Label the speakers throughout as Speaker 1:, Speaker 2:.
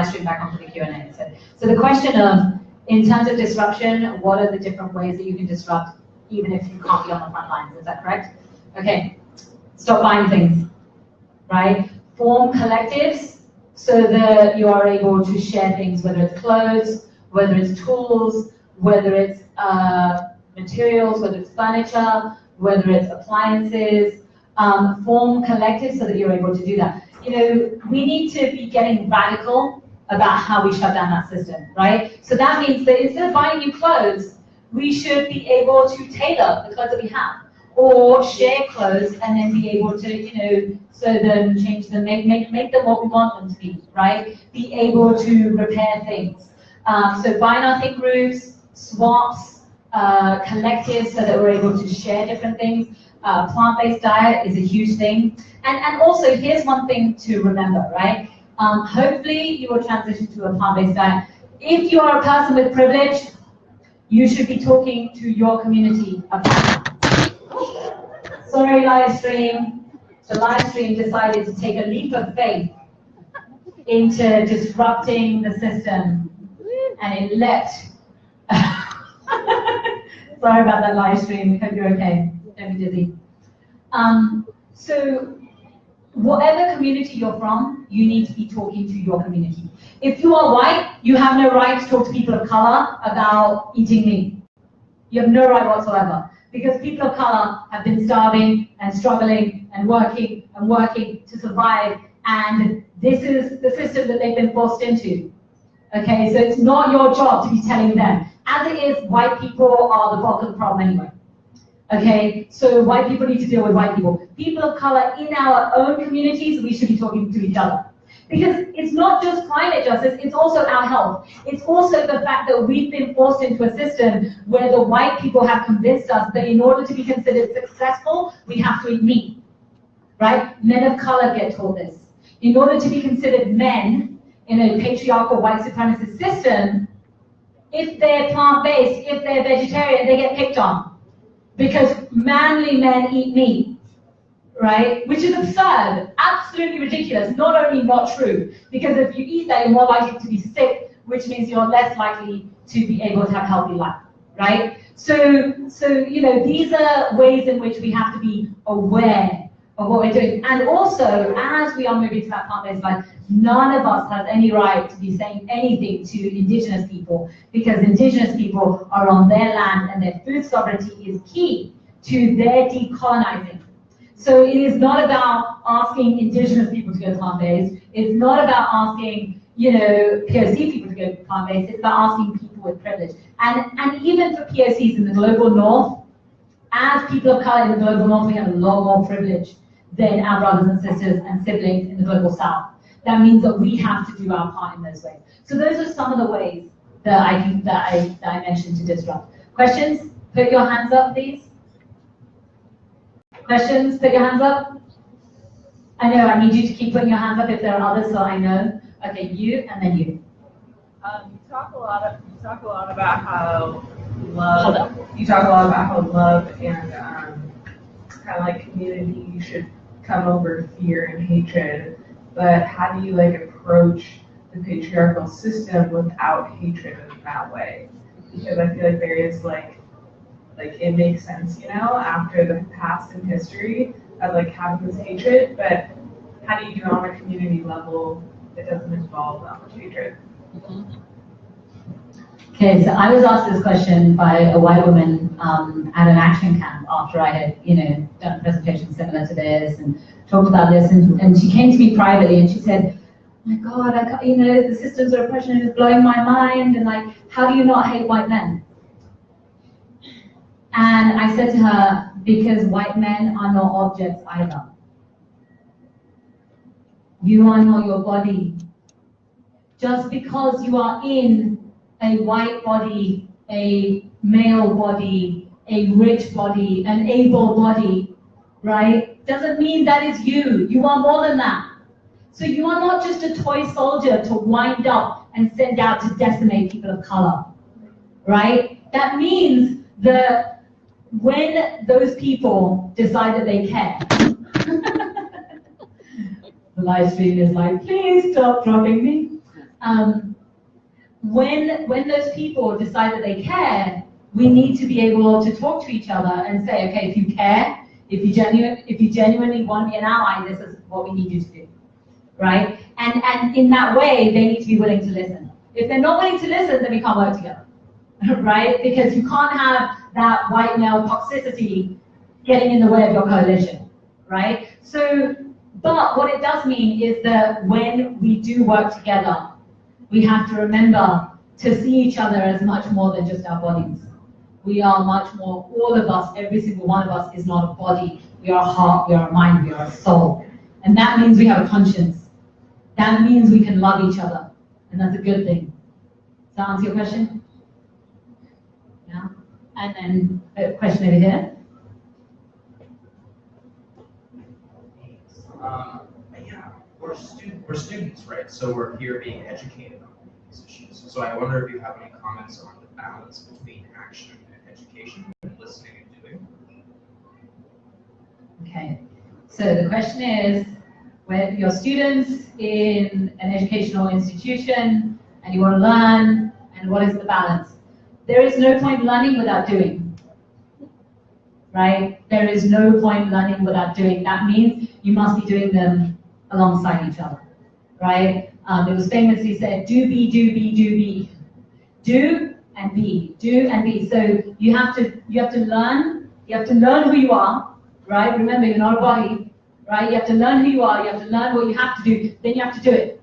Speaker 1: live stream back onto the Q&A. So the question of, in terms of disruption, what are the different ways that you can disrupt even if you can't be on the front lines? Is that correct? Okay. Stop buying things, right? Form collectives so that you are able to share things, whether it's clothes, whether it's tools, whether it's materials, whether it's furniture, whether it's appliances. Form collectives so that you're able to do that. You know, we need to be getting radical about how we shut down that system, right? So that means that instead of buying new clothes, we should be able to tailor the clothes that we have, or share clothes and then be able to, you know, sew them, change them, make them what we want them to be, right? Be able to repair things. So buy nothing groups, swaps, collectives so that we're able to share different things. Plant-based diet is a huge thing. And also, here's one thing to remember, right? Hopefully you will transition to a plant-based diet. If you are a person with privilege, you should be talking to your community about it. Sorry, live stream. The live stream decided to take a leap of faith into disrupting the system, and it leapt. Sorry about that live stream. Hope you're okay. Don't be dizzy. So whatever community you're from, you need to be talking to your community. If you are white, you have no right to talk to people of color about eating meat. You have no right whatsoever, because people of color have been starving and struggling and working to survive, and this is the system that they've been forced into. Okay, so it's not your job to be telling them. As it is, white people are the bulk of the problem anyway. Okay, so white people need to deal with white people. People of color in our own communities, we should be talking to each other. Because it's not just climate justice, it's also our health. It's also the fact that we've been forced into a system where the white people have convinced us that in order to be considered successful, we have to eat meat, right? Men of color get taught this. In order to be considered men in a patriarchal white supremacist system, if they're plant-based, if they're vegetarian, they get picked on. Because manly men eat meat, right? Which is absurd, absolutely ridiculous, not only not true, because if you eat that, you're more likely to be sick, which means you're less likely to be able to have a healthy life, right? So you know, these are ways in which we have to be aware of what we're doing. And also, as we are moving to that plant-based life, none of us has any right to be saying anything to indigenous people, because indigenous people are on their land and their food sovereignty is key to their decolonizing. So it is not about asking indigenous people to go plant-based. It's not about asking, you know, POC people to go plant-based. It's about asking people with privilege. And even for POCs in the global north, as people of color in the global north, we have a lot more privilege than our brothers and sisters and siblings in the global south. That means that we have to do our part in those ways. So those are some of the ways that I mentioned to disrupt. Questions? Put your hands up, please. Questions? Put your hands up. I know, I need you to keep putting your hands up if there are others, so I know. Okay, you and then you.
Speaker 2: You talk a lot about how love. You talk a lot about how love and kind of like community should come over fear and hatred. But how do you like approach the patriarchal system without hatred in that way? Because I feel like there is like it makes sense, you know, after the past and history of like having this hatred, but how do you do it on a community level that doesn't involve that much hatred?
Speaker 1: Okay, so I was asked this question by a white woman at an action camp after I had, you know, done a presentation similar to this and talked about this, and she came to me privately and she said, oh my God, I can't, you know, the systems of oppression is blowing my mind, and like, how do you not hate white men? And I said to her, because white men are not objects either. You are not your body. Just because you are in a white body, a male body, a rich body, an able body, right? Doesn't mean that is you. You are more than that. So you are not just a toy soldier to wind up and send out to decimate people of color, right? That means that when those people decide that they care, the live stream is like, please stop dropping me. When those people decide that they care, we need to be able to talk to each other and say, okay, if you care, if you genuinely want to be an ally, this is what we need you to do, right? And in that way, they need to be willing to listen. If they're not willing to listen, then we can't work together, right? Because you can't have that white male toxicity getting in the way of your coalition, right? So, but what it does mean is that when we do work together, we have to remember to see each other as much more than just our bodies. We are much more, all of us, every single one of us is not a body. We are a heart, we are a mind, we are a soul. And that means we have a conscience. That means we can love each other. And that's a good thing. Does that answer your question? Yeah. And then a question over here.
Speaker 3: Yeah, we're students, right? So we're here being educated on these issues. So I wonder if you have any comments on the balance between action and education, and listening and doing.
Speaker 1: Okay. So the question is, when you're students in an educational institution and you want to learn, and what is the balance? There is no point learning without doing, right? There is no point learning without doing. That means you must be doing them alongside each other, right? It was famously said, do, be, do, be, do, be. Do and be, do and be. So you have to learn who you are, right? Remember, you're not a body, right? You have to learn who you are, you have to learn what you have to do, then you have to do it.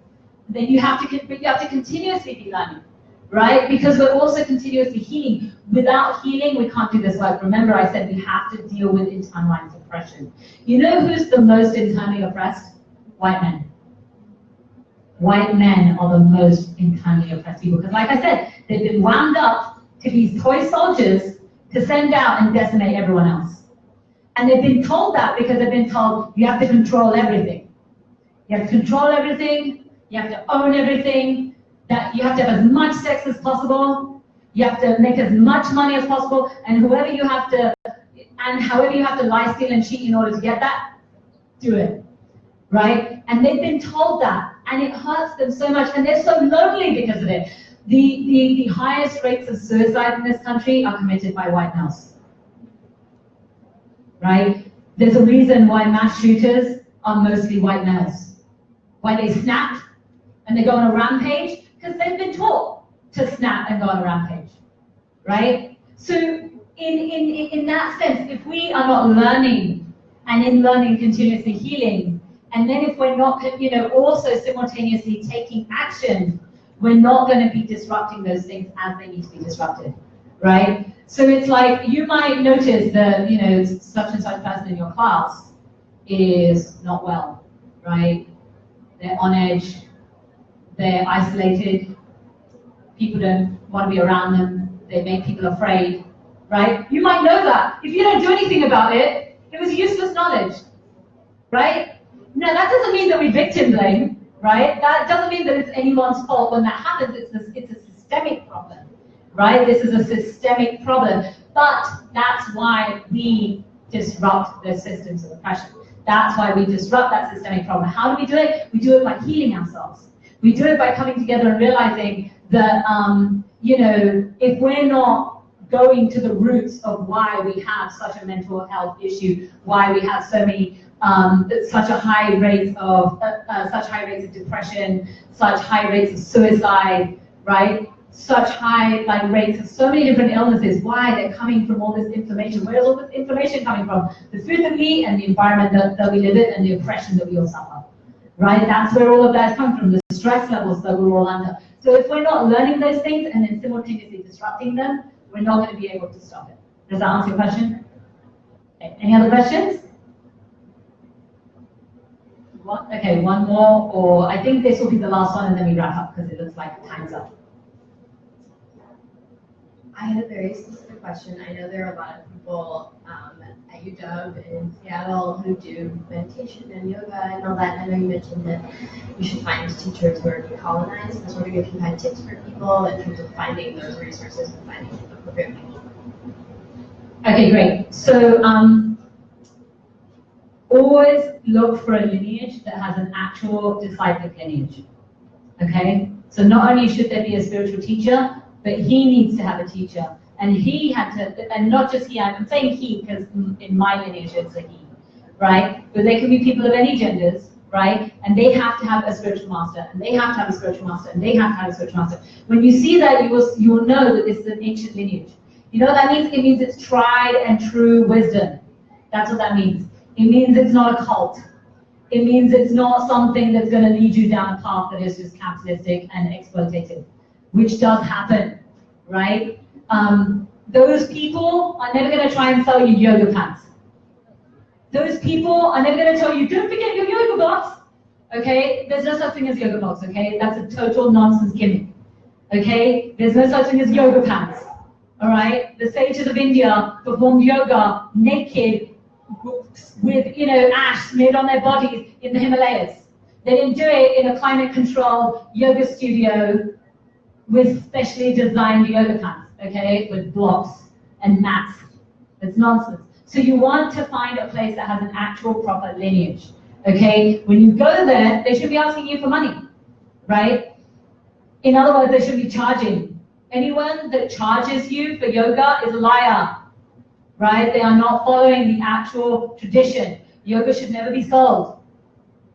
Speaker 1: Then you have to continuously be learning, right? Because we're also continuously healing. Without healing, we can't do this work. Remember, I said we have to deal with internalized oppression. You know who's the most internally oppressed? White men. White men are the most internally oppressed people. Because like I said, they've been wound up to these toy soldiers to send out and decimate everyone else. And they've been told that because they've been told you have to control everything. You have to control everything, you have to own everything, that you have to have as much sex as possible, you have to make as much money as possible, and however you have to lie, steal, and cheat in order to get that, do it, right? And they've been told that, and it hurts them so much, and they're so lonely because of it. The highest rates of suicide in this country are committed by white males, right? There's a reason why mass shooters are mostly white males. Why they snap and they go on a rampage? Because they've been taught to snap and go on a rampage, right? So in that sense, if we are not learning and in learning continuously healing, and then if we're not, also simultaneously taking action, we're not going to be disrupting those things as they need to be disrupted, right? So it's like you might notice that, such and such person in your class is not well, right? They're on edge, they're isolated, people don't want to be around them, they make people afraid, right? You might know that. If you don't do anything about it, it was useless knowledge, right? No, that doesn't mean that we victim blame, right? That doesn't mean that it's anyone's fault when that happens. It's a systemic problem, right? This is a systemic problem, but that's why we disrupt those systems of oppression. That's why we disrupt that systemic problem. How do we do it? We do it by healing ourselves. We do it by coming together and realizing that, if we're not going to the roots of why we have such a mental health issue, why we have so many, such high rates of depression, such high rates of suicide, right? Such high rates of so many different illnesses. Why? They're coming from all this inflammation. Where is all this inflammation coming from? The food that we eat and the environment that we live in and the oppression that we all suffer. Right? That's where all of that is coming from, the stress levels that we're all under. So if we're not learning those things and then simultaneously disrupting them, we're not going to be able to stop it. Does that answer your question? Okay. Any other questions? Okay, one more, or I think this will be the last one and then we wrap up because it looks like time's up.
Speaker 4: I had a very specific question. I know there are a lot of people at UW in Seattle who do meditation and yoga and all that. I know you mentioned that you should find teachers who are decolonized. I was wondering if you had tips for people in terms of finding those resources and finding appropriate people.
Speaker 1: Okay, great. So always look for a lineage that has an actual disciplic lineage. Okay? So not only should there be a spiritual teacher, but he needs to have a teacher. And he had to, and not just he, I'm saying he because in my lineage it's a he, right? But there can be people of any genders, right? And they have to have a spiritual master, and they have to have a spiritual master, and they have to have a spiritual master. When you see that, you will know that this is an ancient lineage. You know what that means? It means it's tried and true wisdom. That's what that means. It means it's not a cult. It means it's not something that's going to lead you down a path that is just capitalistic and exploitative, which does happen, right? Those people are never going to try and sell you yoga pants. Those people are never going to tell you, don't forget your yoga box. Okay? There's no such thing as yoga box, okay? That's a total nonsense gimmick. Okay? There's no such thing as yoga pants. Alright? The sages of India performed yoga naked with, ash smeared on their bodies in the Himalayas. They didn't do it in a climate-controlled yoga studio with specially designed yoga pants, okay, with blocks and mats. It's nonsense. So you want to find a place that has an actual proper lineage, okay? When you go there, they should be asking you for money, right? In other words, they should be charging. Anyone that charges you for yoga is a liar, right? They are not following the actual tradition. Yoga should never be sold.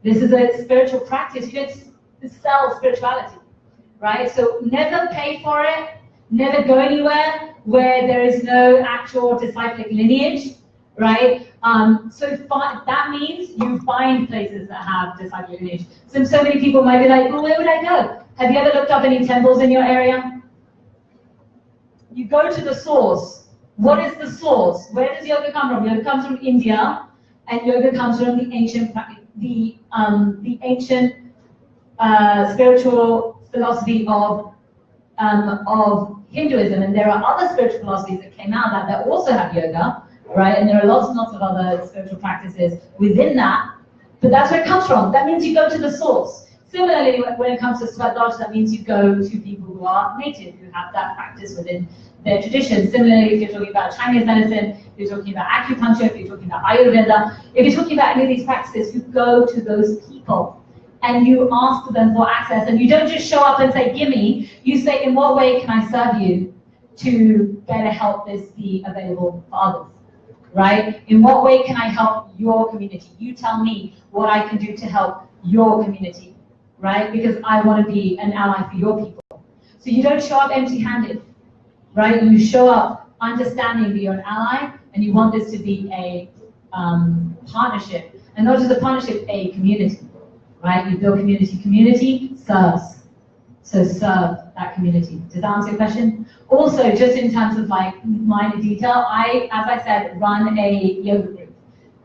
Speaker 1: This is a spiritual practice. You don't sell spirituality, right? So never pay for it. Never go anywhere where there is no actual disciplic lineage, right? That means you find places that have disciplic lineage. So many people might be like, well, where would I go? Have you ever looked up any temples in your area? You go to the source. What is the source? Where does yoga come from? Yoga comes from India, and yoga comes from the ancient spiritual philosophy of Hinduism, and there are other spiritual philosophies that came out that also have yoga, right? And there are lots and lots of other spiritual practices within that, but that's where it comes from. That means you go to the source. Similarly, when it comes to Sweat Lodge, that means you go to people who are native, who have that practice within their tradition. Similarly, if you're talking about Chinese medicine, if you're talking about acupuncture, if you're talking about Ayurveda, if you're talking about any of these practices, you go to those people and you ask them for access, and you don't just show up and say, gimme. You say, in what way can I serve you to better help this be available for others, right? In what way can I help your community? You tell me what I can do to help your community, right? Because I want to be an ally for your people. So you don't show up empty-handed, right? You show up understanding that you're an ally, and you want this to be a partnership, and not just a partnership, a community. Right? You build community serves. So serve that community. Does that answer your question? Also, just in terms of like minor detail, as I said, run a yoga group.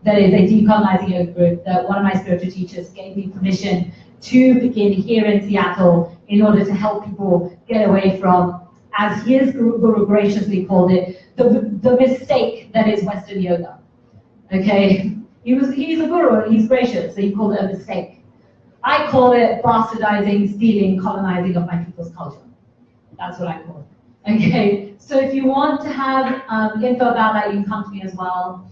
Speaker 1: That is a decolonizing yoga group that one of my spiritual teachers gave me permission to begin here in Seattle in order to help people get away from, as his guru graciously called it, the mistake that is Western yoga. Okay? He's a guru and he's gracious, so he called it a mistake. I call it bastardizing, stealing, colonizing of my people's culture. That's what I call it. Okay, so if you want to have info about that, you can come to me as well.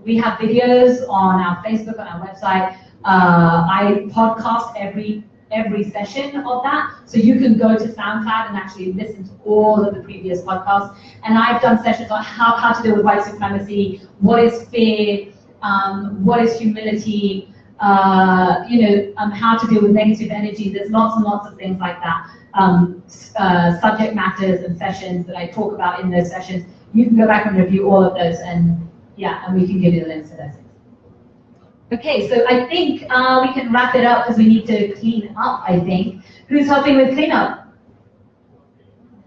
Speaker 1: We have videos on our Facebook, on our website. I podcast every session of that, so you can go to SoundCloud and actually listen to all of the previous podcasts. And I've done sessions on how to deal with white supremacy, what is fear, what is humility, how to deal with negative energy. There's lots and lots of things like that. Subject matters and sessions that I talk about in those sessions. You can go back and review all of those, and we can give you the links to those things. Okay, so I think we can wrap it up because we need to clean up, I think. Who's helping with cleanup?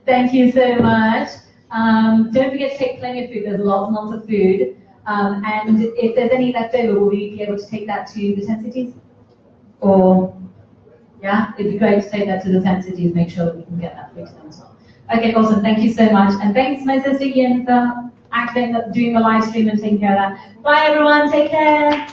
Speaker 1: Thank you so much. Don't forget to take plenty of food. There's lots and lots of food. And if there's any left over, will we be able to take that to the 10 cities? Or, it'd be great to take that to the 10 cities, make sure that we can get that food to them as well. Okay, awesome, thank you so much. And thanks, my sister Yin, for doing the live stream and taking care of that. Bye everyone, take care.